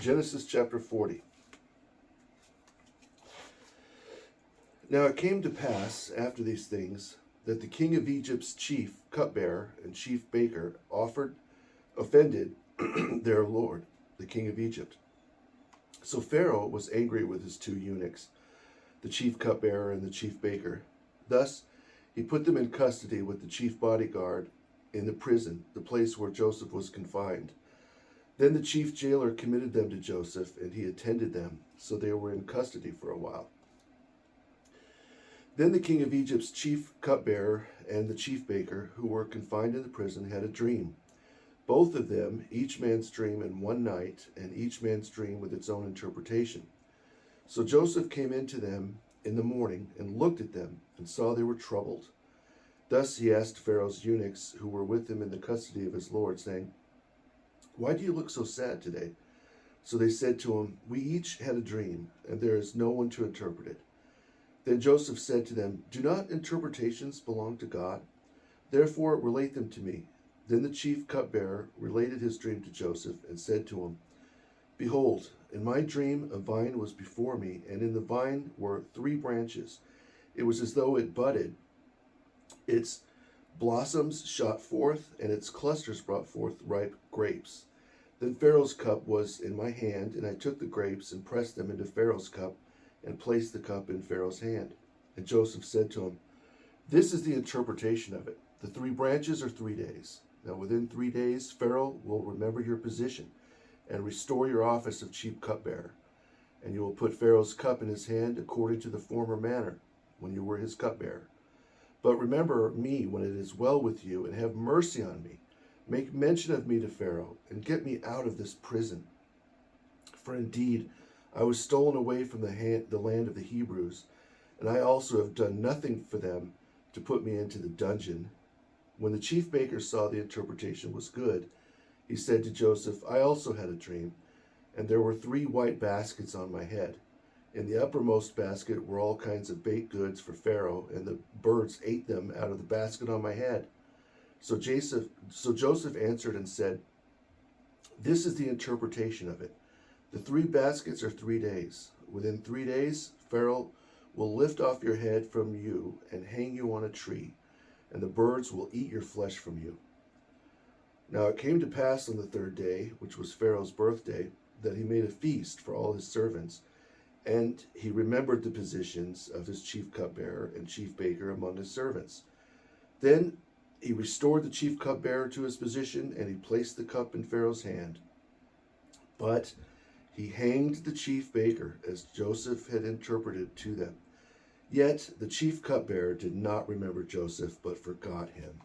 Genesis chapter 40. Now it came to pass after these things that the king of Egypt's chief cupbearer and chief baker offended their lord, the king of Egypt. So Pharaoh was angry with his two eunuchs, the chief cupbearer and the chief baker. Thus he put them in custody with the chief bodyguard in the prison, the place where Joseph was confined. Then the chief jailer committed them to Joseph, and he attended them, so they were in custody for a while. Then the king of Egypt's chief cupbearer and the chief baker, who were confined in the prison, had a dream. Both of them, each man's dream in one night, and each man's dream with its own interpretation. So Joseph came in to them in the morning and looked at them and saw they were troubled. Thus he asked Pharaoh's eunuchs who were with him in the custody of his lord, saying, "Why do you look so sad today?" So they said to him, "We each had a dream, and there is no one to interpret it." Then Joseph said to them, "Do not interpretations belong to God? Therefore relate them to me." Then the chief cupbearer related his dream to Joseph and said to him, "Behold, in my dream a vine was before me, and in the vine were 3 branches. It was as though it budded. Its blossoms shot forth, and its clusters brought forth ripe grapes. Then Pharaoh's cup was in my hand, and I took the grapes and pressed them into Pharaoh's cup and placed the cup in Pharaoh's hand." And Joseph said to him, "This is the interpretation of it. The 3 branches are 3 days. Now within 3 days Pharaoh will remember your position and restore your office of chief cupbearer. And you will put Pharaoh's cup in his hand according to the former manner when you were his cupbearer. But remember me when it is well with you, and have mercy on me. Make mention of me to Pharaoh, and get me out of this prison. For indeed, I was stolen away from the land of the Hebrews, and I also have done nothing for them to put me into the dungeon." When the chief baker saw the interpretation was good, he said to Joseph, "I also had a dream, and there were 3 white baskets on my head. In the uppermost basket were all kinds of baked goods for Pharaoh, and the birds ate them out of the basket on my head." So Joseph answered and said, "This is the interpretation of it. The 3 baskets are 3 days. Within 3 days, Pharaoh will lift off your head from you and hang you on a tree, and the birds will eat your flesh from you." Now it came to pass on the 3rd day, which was Pharaoh's birthday, that he made a feast for all his servants, and he remembered the positions of his chief cupbearer and chief baker among his servants. Then he restored the chief cupbearer to his position, and he placed the cup in Pharaoh's hand. But he hanged the chief baker, as Joseph had interpreted to them. Yet the chief cupbearer did not remember Joseph, but forgot him.